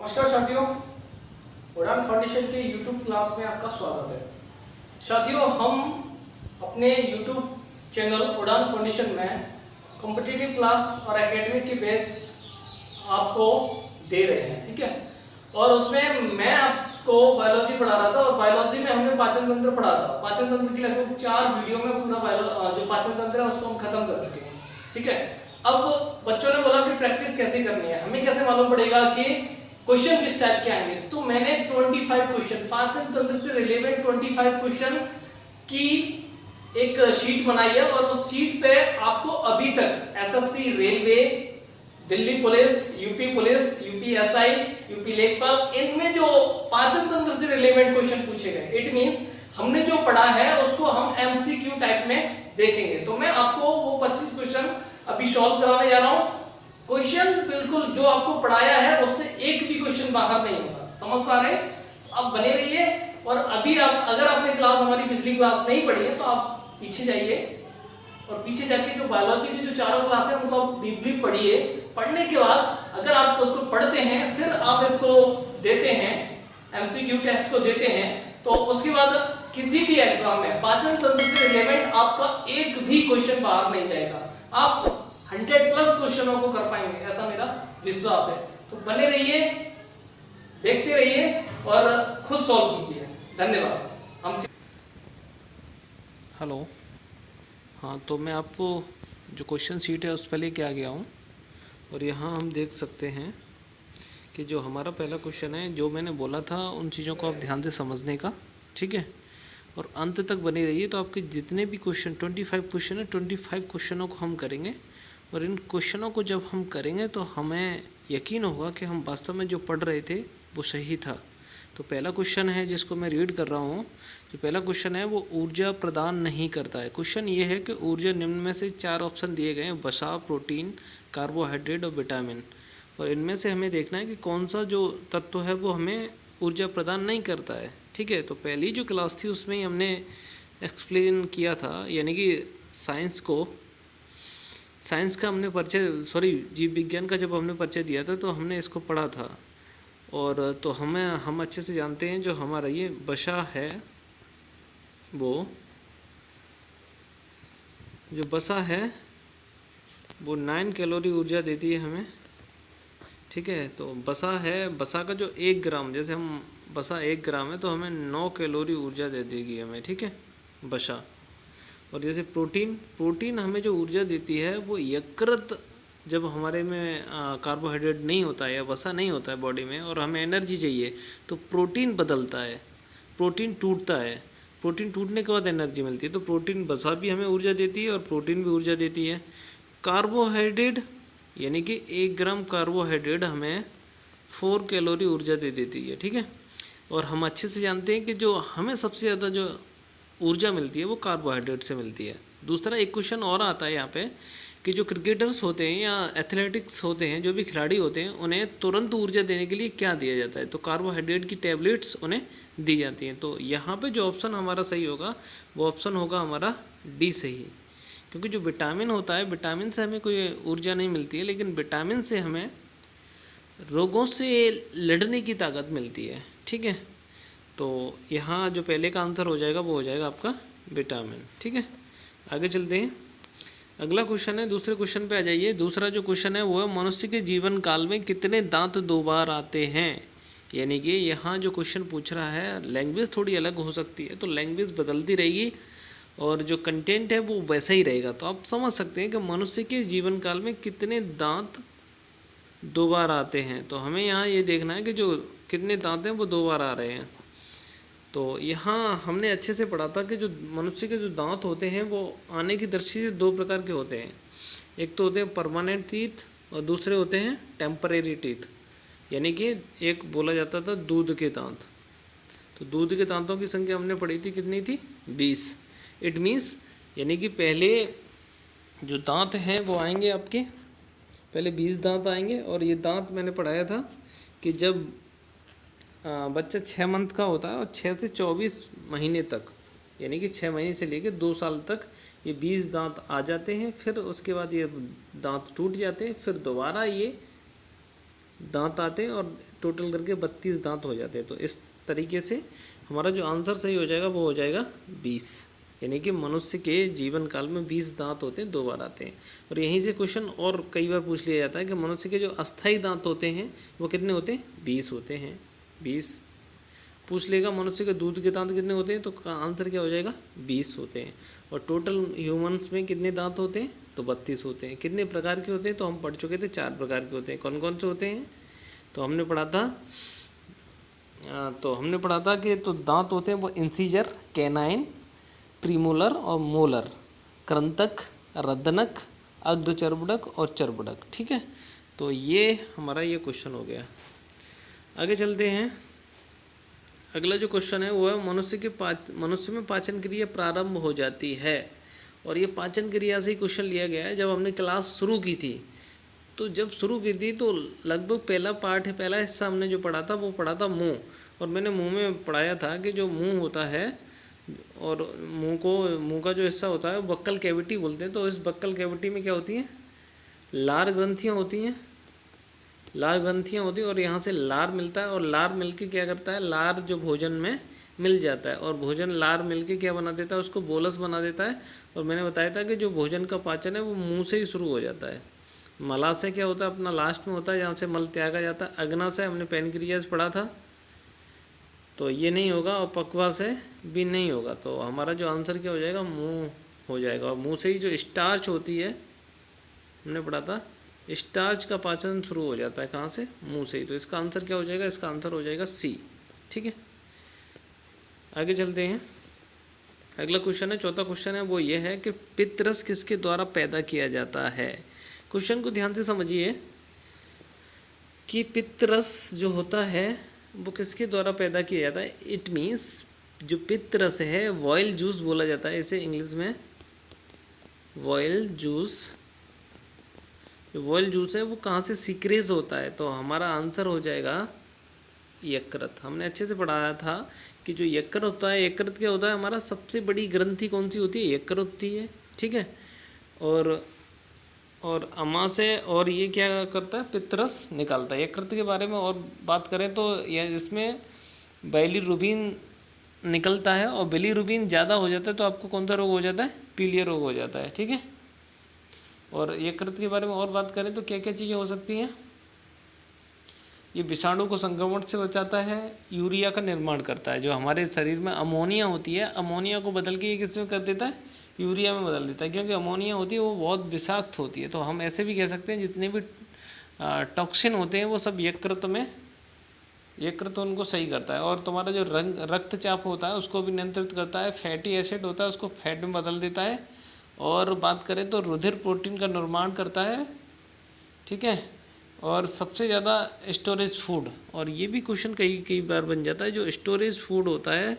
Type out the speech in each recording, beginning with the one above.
नमस्कार साथियों, उड़ान फाउंडेशन के YouTube क्लास में आपका स्वागत है। साथियों, हम अपने YouTube चैनल उड़ान फाउंडेशन में कॉम्पिटिटिव क्लास और एकेडमिक के बैच आपको दे रहे हैं, ठीक है। और उसमें मैं आपको बायोलॉजी पढ़ा रहा था और बायोलॉजी में हमने पाचन तंत्र पढ़ा था। पाचन तंत्र की लगभग 4 वीडियो में पूरा जो पाचन तंत्र है उसको हम खत्म कर चुके हैं, ठीक है। अब बच्चों ने बोला कि प्रैक्टिस कैसे करनी है, हमें कैसे मालूम पड़ेगा कि क्वेश्चन किस टाइप के आएंगे। तो मैंने 25 क्वेश्चन, पाचन तंत्र से रिलेवेंट 25 क्वेश्चन की एक शीट बनाई है और उस शीट पे आपको अभी तक SSC, railway, Delhi police, UP police, UPSI, UP लेखपाल, इनमें जो पाचन तंत्र से रिलेवेंट क्वेश्चन पूछे गए, इट मींस हमने जो पढ़ा है उसको हम एमसीक्यू टाइप में देखेंगे। तो मैं आपको वो 25 क्वेश्चन अभी सॉल्व कराने जा रहा हूं। क्वेश्चन बिल्कुल जो आपको पढ़ाया है उससे एक भी क्वेश्चन बाहर नहीं होगा, समझ पा रहे हैं? आप बने रहिए। और अभी आप अगर आपने क्लास हमारी पिछली क्लास नहीं पढ़ी है तो आप पीछे जाइए और पीछे जाके जो बायोलॉजी की जो चारों क्लास है उनको आप डीपली पढ़िए। पढ़ने के बाद अगर आप उसको पढ़ते हैं फिर आप इसको देते हैं, एमसीक्यू टेस्ट को देते हैं, तो उसके बाद किसी भी एग्जाम में पाचन तंत्र से रिलेवेंट आपका एक भी क्वेश्चन बाहर नहीं जाएगा। आप 100+ क्वेश्चनों को कर पाएंगे, ऐसा मेरा विश्वास है। तो बने रहिए, देखते रहिए और खुद सॉल्व कीजिए। धन्यवाद। हम हेलो, हाँ, तो मैं आपको जो क्वेश्चन शीट है उस पर लेके आ गया हूँ और यहाँ हम देख सकते हैं कि जो हमारा पहला क्वेश्चन है, जो मैंने बोला था उन चीज़ों को आप ध्यान से समझने का, ठीक है, और अंत तक बने रहिए। तो आपके जितने भी क्वेश्चन 25 क्वेश्चन है, 25 क्वेश्चनों को हम करेंगे और इन क्वेश्चनों को जब हम करेंगे तो हमें यकीन होगा कि हम वास्तव में जो पढ़ रहे थे वो सही था। तो पहला क्वेश्चन है जिसको मैं रीड कर रहा हूँ। जो पहला क्वेश्चन है वो ऊर्जा प्रदान नहीं करता है। क्वेश्चन ये है कि ऊर्जा निम्न में से 4 ऑप्शन दिए गए हैं, वसा, प्रोटीन, कार्बोहाइड्रेट और विटामिन, और इनमें से हमें देखना है कि कौन सा जो तत्व है वो हमें ऊर्जा प्रदान नहीं करता है, ठीक है। तो पहली जो क्लास थी उसमें ही हमने एक्सप्लेन किया था, यानी कि साइंस का हमने जीव विज्ञान का जब हमने परिचय दिया था तो हमने इसको पढ़ा था। और तो हम अच्छे से जानते हैं जो हमारा ये वसा है, वो जो वसा है वो 9 कैलोरी ऊर्जा देती है हमें, ठीक है। तो वसा का जो 1 ग्राम, जैसे हम वसा 1 ग्राम है तो हमें 9 कैलोरी ऊर्जा दे देगी हमें, ठीक है, वसा। और जैसे प्रोटीन हमें जो ऊर्जा देती है वो यकृत, जब हमारे में कार्बोहाइड्रेट नहीं होता है या वसा नहीं होता है बॉडी में और हमें एनर्जी चाहिए तो प्रोटीन बदलता है, प्रोटीन टूटता है, प्रोटीन टूटने के बाद एनर्जी मिलती है। तो प्रोटीन, वसा भी हमें ऊर्जा देती है और प्रोटीन भी ऊर्जा देती है। कार्बोहाइड्रेट, यानी कि 1 ग्राम कार्बोहाइड्रेट हमें 4 कैलोरी ऊर्जा दे देती है, ठीक है। और हम अच्छे से जानते हैं कि जो हमें सबसे ज़्यादा जो ऊर्जा मिलती है वो कार्बोहाइड्रेट से मिलती है। दूसरा एक क्वेश्चन और आता है यहाँ पे कि जो क्रिकेटर्स होते हैं या एथलेटिक्स होते हैं, जो भी खिलाड़ी होते हैं, उन्हें तुरंत ऊर्जा देने के लिए क्या दिया जाता है? तो कार्बोहाइड्रेट की टैबलेट्स उन्हें दी जाती हैं। तो यहाँ पे जो ऑप्शन हमारा सही होगा वो ऑप्शन होगा हमारा डी सही, क्योंकि जो विटामिन होता है, विटामिन से हमें कोई ऊर्जा नहीं मिलती है, लेकिन विटामिन से हमें रोगों से लड़ने की ताकत मिलती है, ठीक है। तो यहाँ जो पहले का आंसर हो जाएगा वो हो जाएगा आपका विटामिन, ठीक है। आगे चलते हैं, अगला क्वेश्चन है, दूसरे क्वेश्चन पे आ जाइए। दूसरा जो क्वेश्चन है वो है मनुष्य के जीवन काल में कितने दांत 2 बार आते हैं? यानी कि यहाँ जो क्वेश्चन पूछ रहा है, लैंग्वेज थोड़ी अलग हो सकती है, तो लैंग्वेज बदलती रहेगी और जो कंटेंट है वो वैसा ही रहेगा। तो आप समझ सकते हैं कि मनुष्य के जीवन काल में कितने दांत 2 बार आते हैं। तो हमें यहाँ ये देखना है कि जो कितने दांत हैं वो 2 बार आ रहे हैं। तो यहाँ हमने अच्छे से पढ़ा था कि जो मनुष्य के जो दांत होते हैं वो आने की दृष्टि से 2 प्रकार के होते हैं। एक तो होते हैं परमानेंट टीथ और दूसरे होते हैं टेम्परेरी टीथ, यानी कि एक बोला जाता था दूध के दांत। तो दूध के दांतों की संख्या हमने पढ़ी थी, कितनी थी? 20। इट मीन्स, यानी कि पहले जो दांत हैं वो आएंगे आपके, पहले 20 दांत आएंगे। और ये दांत मैंने पढ़ाया था कि जब बच्चा 6 मंथ का होता है और 6 से 24 महीने तक, यानी कि 6 महीने से लेकर 2 साल तक ये 20 दांत आ जाते हैं। फिर उसके बाद ये दांत टूट जाते हैं, फिर दोबारा ये दांत आते हैं और टोटल करके 32 दांत हो जाते हैं। तो इस तरीके से हमारा जो आंसर सही हो जाएगा वो हो जाएगा 20, यानी कि मनुष्य के जीवन काल में 20 दांत होते हैं, 2 बार आते हैं। और यहीं से क्वेश्चन और कई बार पूछ लिया जाता है कि मनुष्य के जो अस्थायी दांत होते हैं वो कितने होते हैं, 20 होते हैं। 20 पूछ लेगा मनुष्य के दूध के दांत कितने होते हैं, तो आंसर क्या हो जाएगा, 20 होते हैं। और टोटल ह्यूमंस में कितने दांत होते हैं, तो 32 होते हैं। कितने प्रकार के होते हैं, तो हम पढ़ चुके थे 4 प्रकार के होते हैं। कौन कौन से होते हैं, तो हमने पढ़ा था कि तो दांत होते हैं वो इंसीजर, कैनाइन, प्रीमोलर और मोलर, कृंतक, रदनक, अग्रचर्बुडक और चर्बुडक। ठीक है, तो ये हमारा ये क्वेश्चन हो गया। आगे चलते हैं। अगला जो क्वेश्चन है वो है मनुष्य में पाचन क्रिया प्रारंभ हो जाती है। और ये पाचन क्रिया से ही क्वेश्चन लिया गया है। जब हमने क्लास शुरू की थी तो लगभग पहला पार्ट है, पहला हिस्सा हमने जो पढ़ा था वो पढ़ा था मुंह। और मैंने मुंह में पढ़ाया था कि जो मुंह होता है और मुंह का जो हिस्सा होता है वो बक्कल कैविटी बोलते हैं। तो इस बक्कल कैविटी में क्या होती हैं, लार ग्रंथियाँ होती हैं। और यहाँ से लार मिलता है और लार मिलके क्या करता है, लार जो भोजन में मिल जाता है और भोजन लार मिलके क्या बना देता है, उसको बोलस बना देता है। और मैंने बताया था कि जो भोजन का पाचन है वो मुंह से ही शुरू हो जाता है। मलाशय क्या होता है, अपना लास्ट में होता है जहाँ से मल त्यागा जाता है। अग्नाशय हमने पैनक्रियाज पढ़ा था, तो ये नहीं होगा। और पक्वाशय भी नहीं होगा। तो हमारा जो आंसर क्या हो जाएगा, मुंह हो जाएगा। और मुंह से ही जो स्टार्च होती है, हमने पढ़ा था स्टार्च का पाचन शुरू हो जाता है, कहाँ से, मुंह से ही। तो इसका आंसर क्या हो जाएगा, इसका आंसर हो जाएगा सी। ठीक है, आगे चलते हैं। अगला क्वेश्चन है, चौथा क्वेश्चन है, वो ये है कि पित्तरस किसके द्वारा पैदा किया जाता है। क्वेश्चन को ध्यान से समझिए कि पित्तरस जो होता है वो किसके द्वारा पैदा किया जाता है। इट मीन्स जो पित्तरस है, वॉयल जूस बोला जाता है इसे इंग्लिश में, वॉयल जूस। जो वॉयल जूस है वो कहाँ से सीक्रेज होता है, तो हमारा आंसर हो जाएगा यकृत। हमने अच्छे से पढ़ाया था कि जो यकृत होता है, यकृत क्या होता है, हमारा सबसे बड़ी ग्रंथि कौन सी होती है, यकृत होती है। ठीक है, और अमाशय और ये क्या करता है, पित्तरस निकालता है। यकृत के बारे में और बात करें तो यह इसमें बिलिरुबिन निकलता है और बिलिरुबिन ज़्यादा हो जाता है तो आपको कौन सा रोग हो जाता है, पीलिया रोग हो जाता है। ठीक है, और यकृत के बारे में और बात करें तो क्या क्या चीज़ें हो सकती हैं, ये विषाणु को संक्रमण से बचाता है, यूरिया का निर्माण करता है। जो हमारे शरीर में अमोनिया होती है, अमोनिया को बदल के ये किस में कर देता है, यूरिया में बदल देता है। क्योंकि अमोनिया होती है वो बहुत विषाक्त होती है। तो हम ऐसे भी कह सकते हैं जितने भी टॉक्सिन होते हैं वो सब यकृत उनको सही करता है। और तुम्हारा जो रक्तचाप होता है उसको भी नियंत्रित करता है। फैटी एसिड होता है उसको फैट में बदल देता है। और बात करें तो रुधिर प्रोटीन का निर्माण करता है। ठीक है, और सबसे ज़्यादा स्टोरेज फूड, और ये भी क्वेश्चन कई बार बन जाता है, जो स्टोरेज फूड होता है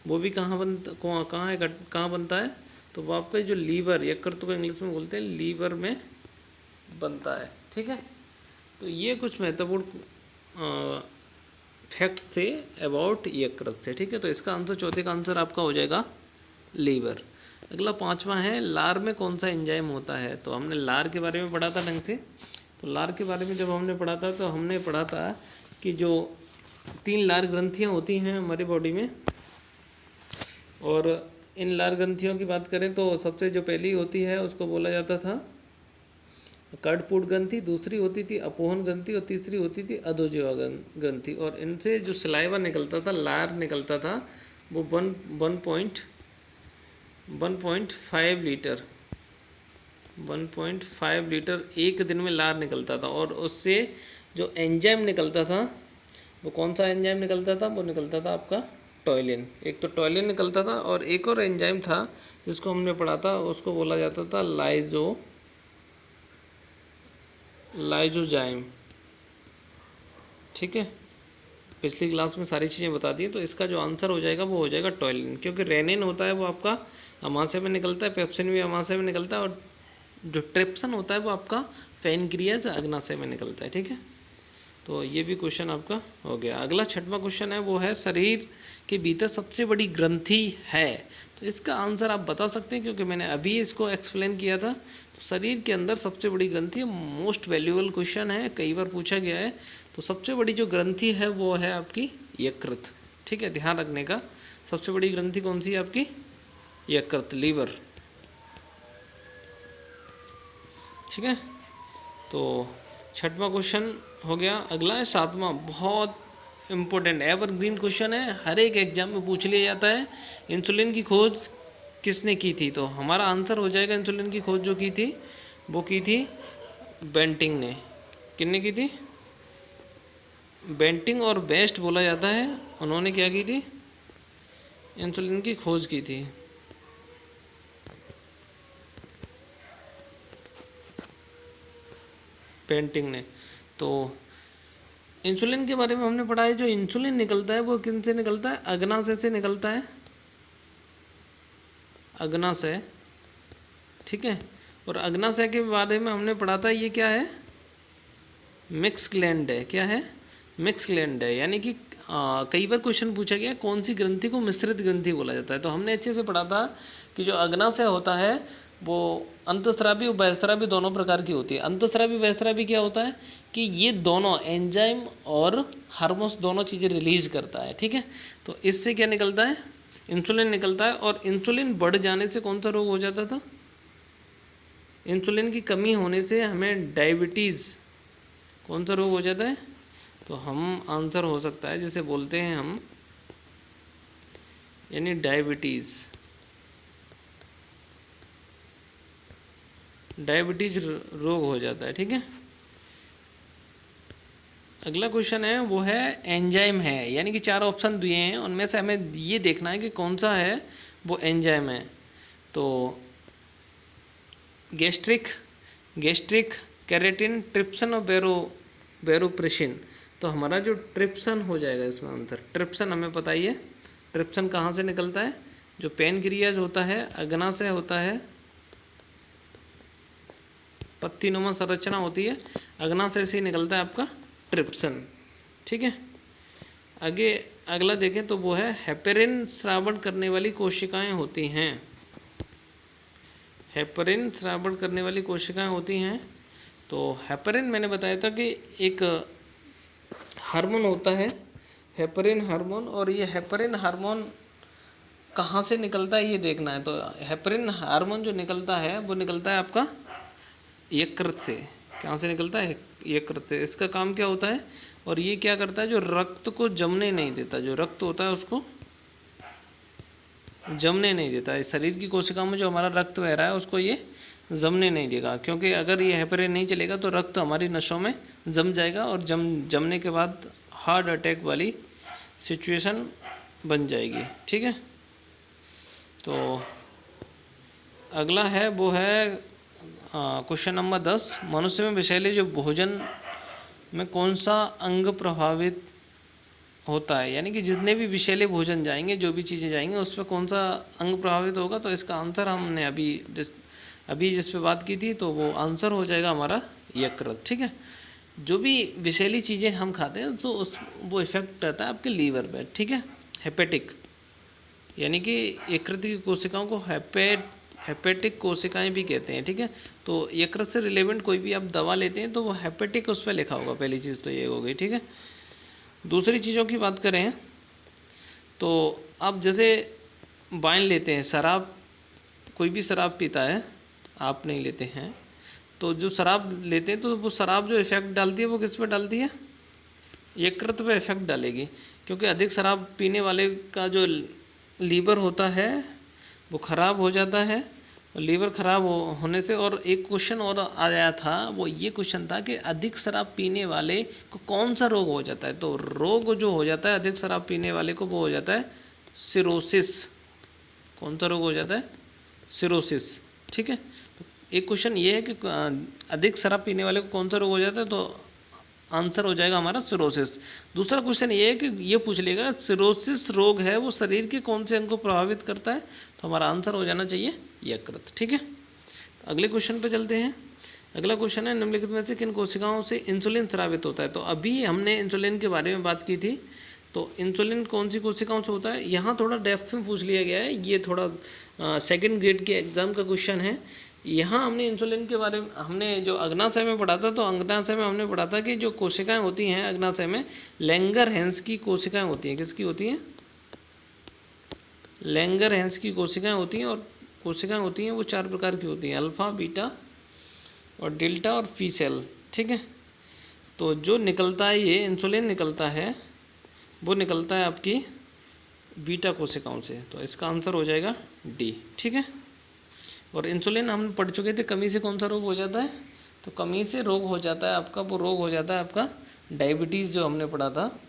वो भी कहाँ बनता है, तो वो आपका जो लीवर, यकृत को इंग्लिश में बोलते हैं, लीवर में बनता है। ठीक है, तो ये कुछ महत्वपूर्ण फैक्ट्स थे अबाउट यकृत से। ठीक है, तो इसका आंसर, चौथे का आंसर आपका हो जाएगा लीवर। अगला पांचवा है, लार में कौन सा एंजाइम होता है। तो हमने लार के बारे में पढ़ा था ढंग से। तो लार के बारे में जब हमने पढ़ा था तो हमने पढ़ा था कि जो 3 लार ग्रंथियाँ होती हैं हमारी बॉडी में, और इन लार ग्रंथियों की बात करें तो सबसे जो पहली होती है उसको बोला जाता था कर्णपुट ग्रंथि, दूसरी होती थी अपोहन ग्रंथि और तीसरी होती थी अधोजिह्वा ग्रंथि। और इनसे जो सलाइवा निकलता था, लार निकलता था, वो 1.5 लीटर एक दिन में लार निकलता था। और उससे जो एंजाइम निकलता था, वो कौन सा एंजाइम निकलता था, वो निकलता था आपका टॉयलिन। एक तो टॉयलिन निकलता था और एक और एंजाइम था जिसको हमने पढ़ा था, उसको बोला जाता था लाइजोजाइम। ठीक है, पिछली क्लास में सारी चीज़ें बता दी। तो इसका जो आंसर हो जाएगा वो हो जाएगा टॉयलिन, क्योंकि रेनिन होता है वो आपका अमाशय में निकलता है, पेप्सिन भी अमाशय में निकलता है, और जो ट्रिप्सन होता है वो आपका पैनक्रियाज अग्नाशय में निकलता है। ठीक है, तो ये भी क्वेश्चन आपका हो गया। अगला छठवां क्वेश्चन है, वो है शरीर के भीतर सबसे बड़ी ग्रंथि है। तो इसका आंसर आप बता सकते हैं क्योंकि मैंने अभी इसको एक्सप्लेन किया था। तो शरीर के अंदर सबसे बड़ी ग्रंथि, मोस्ट वैल्यूएबल क्वेश्चन है, कई बार पूछा गया है। तो सबसे बड़ी जो ग्रंथि है वो है आपकी यकृत। ठीक है, ध्यान रखने का, सबसे बड़ी ग्रंथि कौन सी है आपकी? यकृत, लीवर। ठीक है, तो छठवां क्वेश्चन हो गया। अगला है सातवां, बहुत इम्पोर्टेंट एवरग्रीन क्वेश्चन है, हर एक एग्जाम में पूछ लिया जाता है। इंसुलिन की खोज किसने की थी? तो हमारा आंसर हो जाएगा, इंसुलिन की खोज जो की थी वो की थी बेंटिंग ने। किसने की थी? बेंटिंग और बेस्ट बोला जाता है, उन्होंने क्या की थी? इंसुलिन की खोज की थी। बेंटिंग ने। तो इंसुलिन के बारे में हमने पढ़ा है, जो इंसुलिन निकलता है वो किन से निकलता है? अग्नाशय से निकलता है, अग्नाशय। ठीक है, और अग्नाशय के बारे में हमने पढ़ा था, ये क्या है? मिक्स ग्लैंड है। क्या है? मिक्स ग्लैंड है। यानी कि कई बार क्वेश्चन पूछा गया कौन सी ग्रंथि को मिश्रित ग्रंथि बोला जाता है। तो हमने अच्छे से पढ़ा था कि जो अग्नाशय होता है वो अंतःस्रावी और बहिःस्रावी दोनों प्रकार की होती है। अंतःस्रावी बहिःस्रावी क्या होता है कि ये दोनों एंजाइम और हार्मोन्स दोनों चीज़ें रिलीज करता है। ठीक है, तो इससे क्या निकलता है? इंसुलिन निकलता है। और इंसुलिन बढ़ जाने से कौन सा रोग हो जाता था? इंसुलिन की कमी होने से हमें डायबिटीज़, कौन सा रोग हो जाता है? तो हम आंसर हो सकता है जिसे बोलते हैं हम, यानी डायबिटीज़। डायबिटीज रोग हो जाता है। ठीक है, अगला क्वेश्चन है वो है एंजाइम है, यानी कि 4 ऑप्शन दिए हैं, उनमें से हमें ये देखना है कि कौन सा है वो एंजाइम है। तो गैस्ट्रिक, कैरेटिन, ट्रिप्सन और बेरोप्रेसिन। तो हमारा जो ट्रिप्सन हो जाएगा इसमें आंसर। ट्रिप्सन हमें पता ही है, ट्रिप्सन कहाँ से निकलता है? जो पैनक्रियाज होता है, अग्नाशय होता है, पत्तीनुमा संरचना होती है, अग्नाशय से निकलता है आपका ट्रिप्सन। ठीक है, आगे अगला देखें तो वो है हेपेरिन स्रावण करने वाली कोशिकाएं होती हैं। हेपेरिन स्रावण करने वाली कोशिकाएं होती हैं। तो हेपेरिन मैंने बताया था कि एक हार्मोन होता है, हेपेरिन हार्मोन, और ये हेपेरिन हार्मोन कहाँ से निकलता है ये देखना है। तो हेपेरिन हार्मोन जो निकलता है वो निकलता है आपका यकृत से। कहाँ से निकलता है? यकृत से। इसका काम क्या होता है? और ये क्या करता है? जो रक्त को जमने नहीं देता, जो रक्त होता है उसको जमने नहीं देता है। शरीर की कोशिकाओं में जो हमारा रक्त बह रहा है उसको ये जमने नहीं देगा, क्योंकि अगर ये हेपेरिन नहीं चलेगा तो रक्त हमारी नसों में जम जाएगा और जमने के बाद हार्ट अटैक वाली सिचुएशन बन जाएगी। ठीक है, तो अगला है वो है क्वेश्चन नंबर 10, मनुष्य में विषैले जो भोजन में कौन सा अंग प्रभावित होता है? यानी कि जितने भी विषैले भोजन जाएंगे, जो भी चीज़ें जाएंगी, उस पर कौन सा अंग प्रभावित होगा? तो इसका आंसर हमने अभी जिस पे बात की थी, तो वो आंसर हो जाएगा हमारा यकृत। ठीक है, जो भी विषैली चीज़ें हम खाते हैं तो वो इफेक्ट रहता है आपके लीवर पे। ठीक है, हेपेटिक, यानी कि यकृत की कोशिकाओं को हेपेटिक कोशिकाएं भी कहते हैं। ठीक है, तो यकृत से रिलेवेंट कोई भी आप दवा लेते हैं तो वो हेपेटिक उस पर लिखा होगा, पहली चीज़ तो ये हो गई। ठीक है, दूसरी चीज़ों की बात करें तो आप जैसे वाइन लेते हैं, शराब, कोई भी शराब पीता है, आप नहीं लेते हैं, तो जो शराब लेते हैं तो वो शराब जो इफेक्ट डालती है वो किस पे डालती है? यकृत पे इफेक्ट डालेगी, क्योंकि अधिक शराब पीने वाले का जो लीवर होता है वो ख़राब हो जाता है। और लीवर ख़राब होने से, और एक क्वेश्चन और आया था, वो ये क्वेश्चन था कि अधिक शराब पीने वाले को कौन सा रोग हो जाता है? तो रोग जो हो जाता है अधिक शराब पीने वाले को वो हो जाता है सिरोसिस। कौन सा रोग हो जाता है? सिरोसिस। ठीक है, एक क्वेश्चन ये है कि अधिक शराब पीने वाले को कौन सा रोग हो जाता है? तो आंसर हो जाएगा हमारा सिरोसिस। दूसरा क्वेश्चन ये है कि ये पूछ लेगा सिरोसिस रोग है वो शरीर के कौन से अंग को प्रभावित करता है? तो हमारा आंसर हो जाना चाहिए यकृत। ठीक है, अगले क्वेश्चन पे चलते हैं। अगला क्वेश्चन है निम्नलिखित में से किन कोशिकाओं से इंसुलिन स्रावित होता है? तो अभी हमने इंसुलिन के बारे में बात की थी, तो इंसुलिन कौन सी कोशिकाओं से होता है? यहाँ थोड़ा डेप्थ में पूछ लिया गया है, ये थोड़ा सेकंड ग्रेड के एग्ज़ाम का क्वेश्चन है। यहाँ हमने इंसुलिन के बारे में हमने जो अग्नाशय में पढ़ा था, तो अग्नाशय में हमने पढ़ा था कि जो कोशिकाएं होती हैं अग्नाशय में, लैंगरहैंस की कोशिकाएं होती हैं। किसकी होती हैं? लैंगरहैंस की कोशिकाएं होती हैं। और कोशिकाएं होती हैं वो 4 प्रकार की होती हैं, अल्फा, बीटा और डेल्टा और पी सेल। ठीक है, तो जो निकलता है ये इंसुलिन निकलता है, वो निकलता है आपकी बीटा कोशिकाओं से। तो इसका आंसर हो जाएगा डी। ठीक है, और इंसुलिन हम पढ़ चुके थे, कमी से कौन सा रोग हो जाता है? तो कमी से रोग हो जाता है आपका, वो रोग हो जाता है आपका डायबिटीज़, जो हमने पढ़ा था।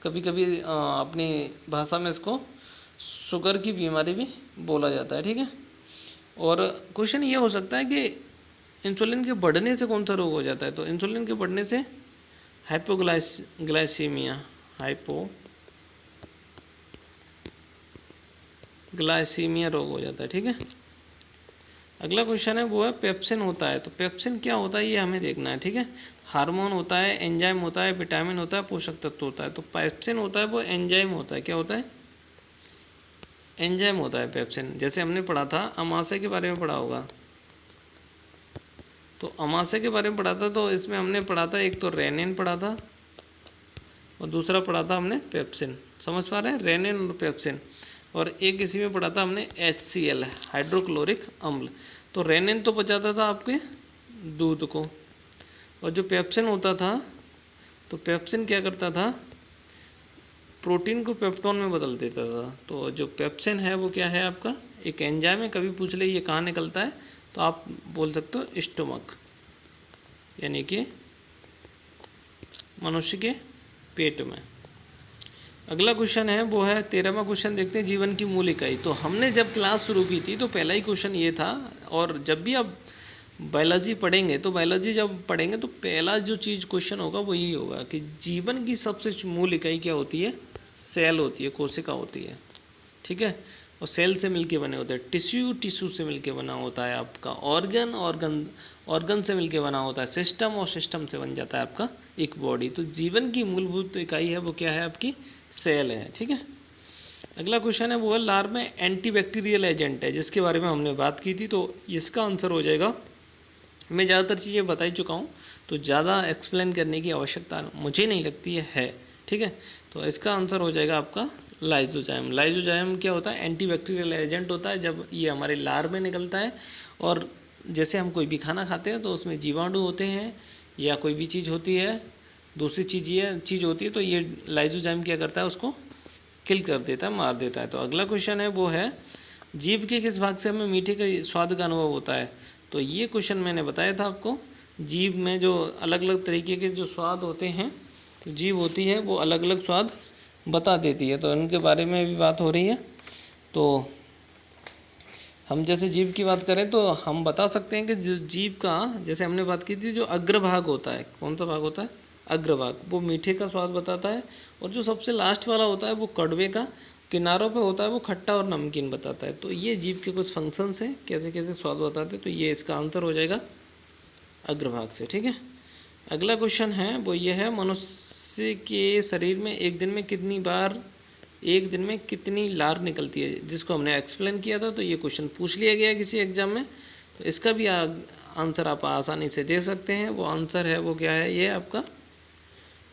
कभी कभी अपनी भाषा में इसको शुगर की बीमारी भी बोला जाता है। ठीक है, और क्वेश्चन ये हो सकता है कि इंसुलिन के बढ़ने से कौन सा रोग हो जाता है? तो इंसुलिन के बढ़ने से हाइपोग्लाइसीमिया रोग हो जाता है। ठीक है, अगला क्वेश्चन है वो है पेप्सिन होता है। तो पेप्सिन क्या होता है ये हमें देखना है। ठीक है, हार्मोन होता है, एंजाइम होता है, विटामिन होता है, पोषक तत्व होता है। तो पेप्सिन होता है वो एंजाइम होता है। क्या होता है? एंजाइम होता है पेप्सिन। जैसे हमने पढ़ा था अमाशय के बारे में पढ़ा होगा, तो अमाशय के बारे में पढ़ा था, तो इसमें हमने पढ़ा था एक तो रेनिन पढ़ा था और दूसरा पढ़ा था हमने पेप्सिन। समझ पा रहे हैं? रेनिन और पेप्सिन। और एक इसी में पढ़ा था हमने HCl, हाइड्रोक्लोरिक अम्ल। तो रेनिन तो बचाता था आपके दूध को, और जो पेप्सिन होता था, तो पेप्सिन क्या करता था? प्रोटीन को पेप्टोन में बदल देता था। तो जो पेप्सिन है वो क्या है आपका? एक एंजाइम है। कभी पूछ ले ये कहाँ निकलता है, तो आप बोल सकते हो स्टोमक, यानी कि मनुष्य के पेट में। अगला क्वेश्चन है वो है 13वां क्वेश्चन, देखते हैं जीवन की मूल इकाई। तो हमने जब क्लास शुरू की थी तो पहला ही क्वेश्चन ये था, और जब भी आप बायोलॉजी पढ़ेंगे तो बायोलॉजी जब पढ़ेंगे तो पहला जो चीज़ क्वेश्चन होगा वो यही होगा कि जीवन की सबसे मूल इकाई क्या होती है? सेल होती है, कोशिका होती है। ठीक है, और सेल से मिलके बने होते हैं, टिश्यू से मिलके बना होता है आपका, ऑर्गन से मिलके बना होता है सिस्टम, और सिस्टम से बन जाता है आपका एक बॉडी। तो जीवन की मूलभूत इकाई है वो क्या है? आपकी सेल है। ठीक है, अगला क्वेश्चन है वो है लार में एंटीबैक्टीरियल एजेंट है, जिसके बारे में हमने बात की थी। तो इसका आंसर हो जाएगा, मैं ज़्यादातर चीज़ें बता ही चुका हूँ, तो ज़्यादा एक्सप्लेन करने की आवश्यकता मुझे नहीं लगती है। ठीक है, तो इसका आंसर हो जाएगा आपका लाइजोजाइम। लाइजोजाइम क्या होता है? एंटीबैक्टीरियल एजेंट होता है। जब ये हमारे लार में निकलता है, और जैसे हम कोई भी खाना खाते हैं तो उसमें जीवाणु होते हैं या कोई भी चीज़ होती है, दूसरी चीज़ होती है, तो ये लाइजोजाइम क्या करता है? उसको किल कर देता है, मार देता है। तो अगला क्वेश्चन है वो है जीभ के किस भाग से हमें मीठे के स्वाद का अनुभव होता है? तो ये क्वेश्चन मैंने बताया था आपको, जीभ में जो अलग अलग तरीके के जो स्वाद होते हैं, तो जीभ होती है वो अलग अलग स्वाद बता देती है, तो उनके बारे में भी बात हो रही है। तो हम जैसे जीभ की बात करें तो हम बता सकते हैं कि जो जीभ का, जैसे हमने बात की थी, जो अग्रभाग होता है, कौन सा भाग होता है? अग्रभाग, वो मीठे का स्वाद बताता है, और जो सबसे लास्ट वाला होता है वो कड़वे का, किनारों पे होता है वो खट्टा और नमकीन बताता है। तो ये जीभ के कुछ फंक्शंस हैं, कैसे कैसे स्वाद बताते हैं, तो ये इसका आंसर हो जाएगा अग्रभाग से। ठीक है, अगला क्वेश्चन है वो ये है मनुष्य के शरीर में एक दिन में कितनी लार निकलती है, जिसको हमने एक्सप्लेन किया था। तो ये क्वेश्चन पूछ लिया गया किसी एग्जाम में, तो इसका भी आंसर आप आसानी से दे सकते हैं। वो आंसर है वो क्या है? ये आपका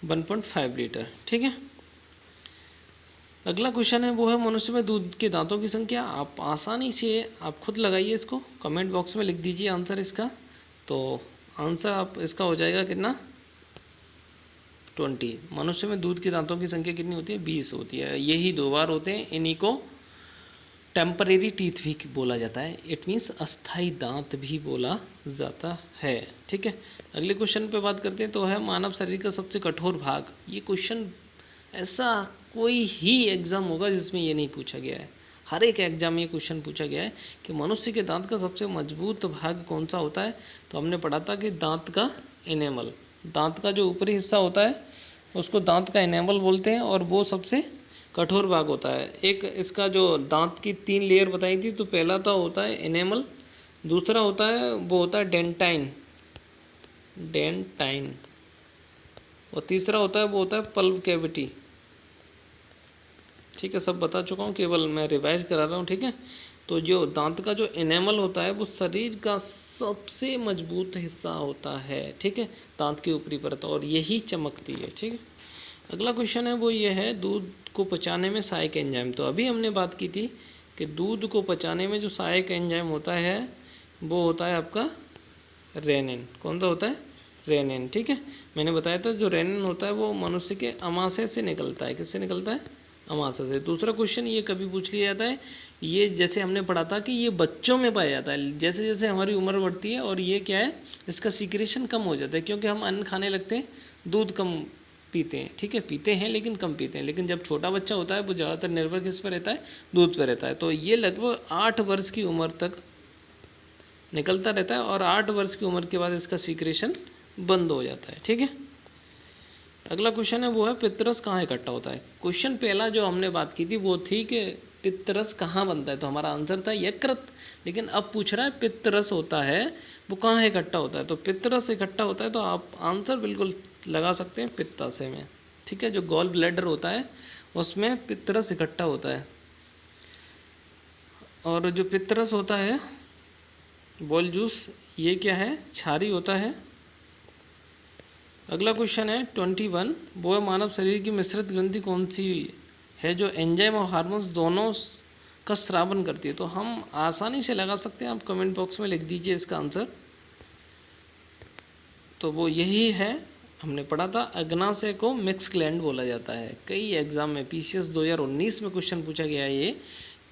1.5 लीटर। ठीक है, अगला क्वेश्चन है वो है मनुष्य में दूध के दांतों की संख्या। आप आसानी से आप खुद लगाइए, इसको कमेंट बॉक्स में लिख दीजिए आंसर इसका। तो आंसर आप इसका हो जाएगा कितना? 20। मनुष्य में दूध के दांतों की संख्या कितनी होती है? 20 होती है। यही 2 बार होते हैं, इन्हीं को टेम्परेरी टीथ भी बोला जाता है। इट मीन्स अस्थाई दांत भी बोला जाता है। ठीक है, अगले क्वेश्चन पे बात करते हैं, तो है मानव शरीर का सबसे कठोर भाग। ये क्वेश्चन ऐसा कोई ही एग्ज़ाम होगा जिसमें ये नहीं पूछा गया है। हर एक एग्जाम में ये क्वेश्चन पूछा गया है कि मनुष्य के दांत का सबसे मजबूत भाग कौन सा होता है। तो हमने पढ़ा था कि दांत का इनेमल, दांत का जो ऊपरी हिस्सा होता है उसको दांत का इनेमल बोलते हैं, और वो सबसे कठोर भाग होता है। एक इसका जो दांत की 3 लेयर बताई थी, तो पहला तो होता है इनेमल, दूसरा होता है वो होता है डेंटाइन, और तीसरा होता है वो होता है पल्प कैविटी। ठीक है, सब बता चुका हूँ, केवल मैं रिवाइज करा रहा हूँ। ठीक है, तो जो दांत का जो एनेमल होता है वो शरीर का सबसे मजबूत हिस्सा होता है, ठीक है, दांत की ऊपरी परत, और यही चमकती है, ठीक है। अगला क्वेश्चन है वो ये है, दूध को पचाने में सहायक एंजाइम। तो अभी हमने बात की थी कि दूध को पचाने में जो सहायक एंजाइम होता है वो होता है आपका रेनिन। कौन सा होता है? रेनिन, ठीक है। मैंने बताया था जो रेनिन होता है वो मनुष्य के अमाशय से निकलता है। किससे निकलता है? अमाशय से। दूसरा क्वेश्चन ये कभी पूछ लिया जाता है, ये जैसे हमने पढ़ा था कि ये बच्चों में पाया जाता है, जैसे जैसे हमारी उम्र बढ़ती है, और ये क्या है, इसका सीक्रेशन कम हो जाता है, क्योंकि हम अन्न खाने लगते हैं, दूध कम पीते हैं, ठीक है, पीते हैं लेकिन कम पीते हैं। लेकिन जब छोटा बच्चा होता है वो ज़्यादातर निर्भर किस पर रहता है? दूध पर रहता है। तो ये लगभग 8 वर्ष की उम्र तक निकलता रहता है, और 8 वर्ष की उम्र के बाद इसका सीक्रेशन बंद हो जाता है, ठीक है। अगला क्वेश्चन है वो है, पित्तरस कहाँ इकट्ठा होता है। क्वेश्चन पहला जो हमने बात की थी वो थी कि पित्तरस कहाँ बनता है, तो हमारा आंसर था यकृत। लेकिन अब पूछ रहा है पित्तरस होता है वो कहाँ इकट्ठा होता है, तो पित्तरस इकट्ठा होता है तो आप आंसर बिल्कुल लगा सकते हैं पित्ताशय में, ठीक है। जो गॉल ब्लैडर होता है उसमें पित्तरस इकट्ठा होता है, और जो पित्तरस होता है बॉल जूस, ये क्या है? क्षारी होता है। अगला क्वेश्चन है 21, वो है, मानव शरीर की मिश्रित ग्रंथि कौन सी है जो एंजाइम और हार्मोन्स दोनों का स्रावन करती है। तो हम आसानी से लगा सकते हैं, आप कमेंट बॉक्स में लिख दीजिए इसका आंसर। तो वो यही है, हमने पढ़ा था, अग्नाशय को मिक्स ग्लैंड बोला जाता है। कई एग्जाम में PCS 2019 में क्वेश्चन पूछा गया है ये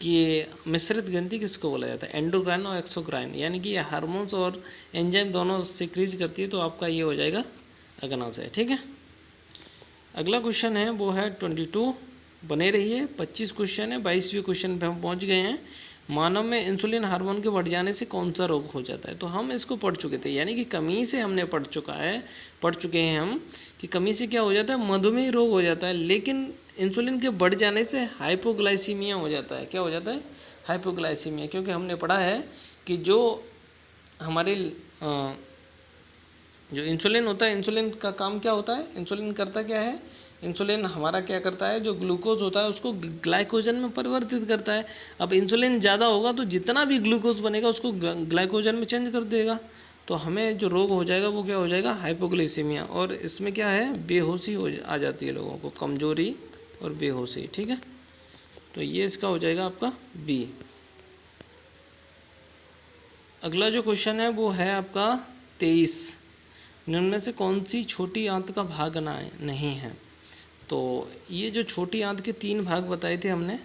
कि मिश्रित ग्रंथि किसको बोला जाता है, एंडोक्राइन और एक्सोक्राइन, यानी कि ये हार्मोन्स और एंजाइम दोनों सिक्रीज करती है, तो आपका ये हो जाएगा अग्नाशय, ठीक है। अगला क्वेश्चन है वो है 22, बने रहिए, 25 क्वेश्चन है, 22वें क्वेश्चन पे हम पहुंच गए हैं। मानव में इंसुलिन हार्मोन के बढ़ जाने से कौन सा रोग हो जाता है। तो हम इसको पढ़ चुके थे, यानी कि कमी से हमने पढ़ चुके हैं हम कि कमी से क्या हो जाता है, मधुमेह रोग हो जाता है। लेकिन इंसुलिन के बढ़ जाने से हाइपोग्लाइसीमिया हो जाता है। क्या हो जाता है? हाइपोग्लाइसीमिया, क्योंकि हमने पढ़ा है कि जो हमारे जो इंसुलिन होता है, इंसुलिन का काम क्या होता है, इंसुलिन करता क्या है, इंसुलिन हमारा क्या करता है, जो ग्लूकोज होता है उसको ग्लाइकोजन में परिवर्तित करता है। अब इंसुलिन ज़्यादा होगा तो जितना भी ग्लूकोज बनेगा उसको ग्लाइकोजन में चेंज कर देगा, तो हमें जो रोग हो जाएगा वो क्या हो जाएगा, हाइपोग्लाइसीमिया। और इसमें क्या है, बेहोशी आ जाती है लोगों को, कमजोरी और बेहोशी, ठीक है। तो ये इसका हो जाएगा आपका B। अगला जो क्वेश्चन है वो है आपका 23, निम्न में से कौन सी छोटी आंत का भाग नहीं है। तो ये जो छोटी आंत के 3 भाग बताए थे हमने,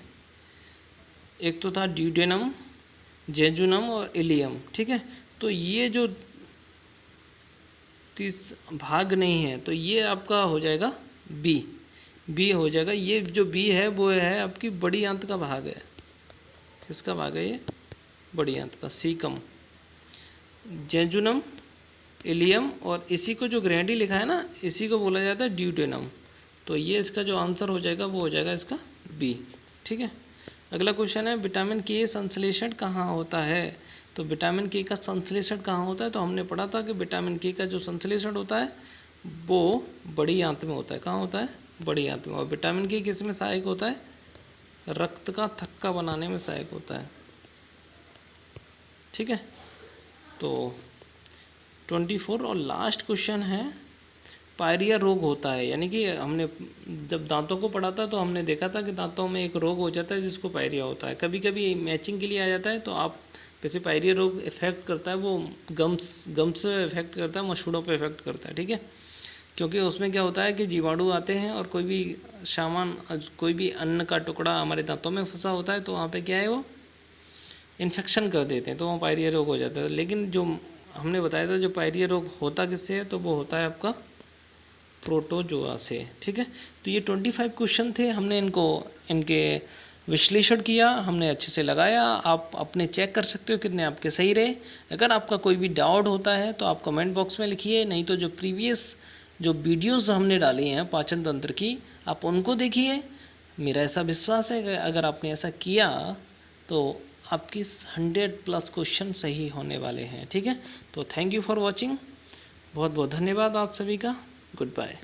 एक तो था ड्यूडेनम, जेजुनम और इलियम, ठीक है। तो ये जो 30 भाग नहीं है तो ये आपका हो जाएगा बी हो जाएगा। ये जो बी है वो है आपकी बड़ी आंत का भाग है। किसका भाग है ये? बड़ी आंत का, सीकम, जेजुनम, इलियम, और इसी को जो ग्रैंडी लिखा है ना, इसी को बोला जाता है ड्यूटेनम। तो ये इसका जो आंसर हो जाएगा वो हो जाएगा इसका बी, ठीक है। अगला क्वेश्चन है, विटामिन के संश्लेषण कहाँ होता है। तो विटामिन के का संश्लेषण कहाँ होता है, तो हमने पढ़ा था कि विटामिन के का जो संश्लेषण होता है वो बड़ी आंत में होता है। कहाँ होता है? बड़ी आंत में। और विटामिन के किस में सहायक होता है? रक्त का थक्का बनाने में सहायक होता है, ठीक है। तो 24 और लास्ट क्वेश्चन है, पायरिया रोग होता है, यानी कि हमने जब दांतों को पढ़ा था तो हमने देखा था कि दांतों में एक रोग हो जाता है जिसको पायरिया होता है। कभी कभी मैचिंग के लिए आ जाता है, तो आप वैसे पायरिया रोग इफेक्ट करता है, वो गम्स से इफेक्ट करता है, मसूड़ों पे इफेक्ट करता है, ठीक है। क्योंकि उसमें क्या होता है कि जीवाणु आते हैं और कोई भी सामान, कोई भी अन्न का टुकड़ा हमारे दांतों में फंसा होता है तो वहाँ पे क्या है, वो इन्फेक्शन कर देते हैं, तो वहाँ पायरिया रोग हो जाता है। लेकिन जो हमने बताया था, जो पायरिया रोग होता किससे है, तो वो होता है आपका प्रोटोजोआ से, ठीक है। तो ये 25 क्वेश्चन थे, हमने इनके विश्लेषण किया, हमने अच्छे से लगाया। आप अपने चेक कर सकते हो कितने आपके सही रहे। अगर आपका कोई भी डाउट होता है तो आप कमेंट बॉक्स में लिखिए, नहीं तो जो प्रीवियस जो वीडियोस हमने डाली हैं पाचन तंत्र की, आप उनको देखिए। मेरा ऐसा विश्वास है कि अगर आपने ऐसा किया तो आपकी 100+ क्वेश्चन सही होने वाले हैं, ठीक है। तो थैंक यू फॉर वॉचिंग, बहुत बहुत धन्यवाद आप सभी का। Good bye.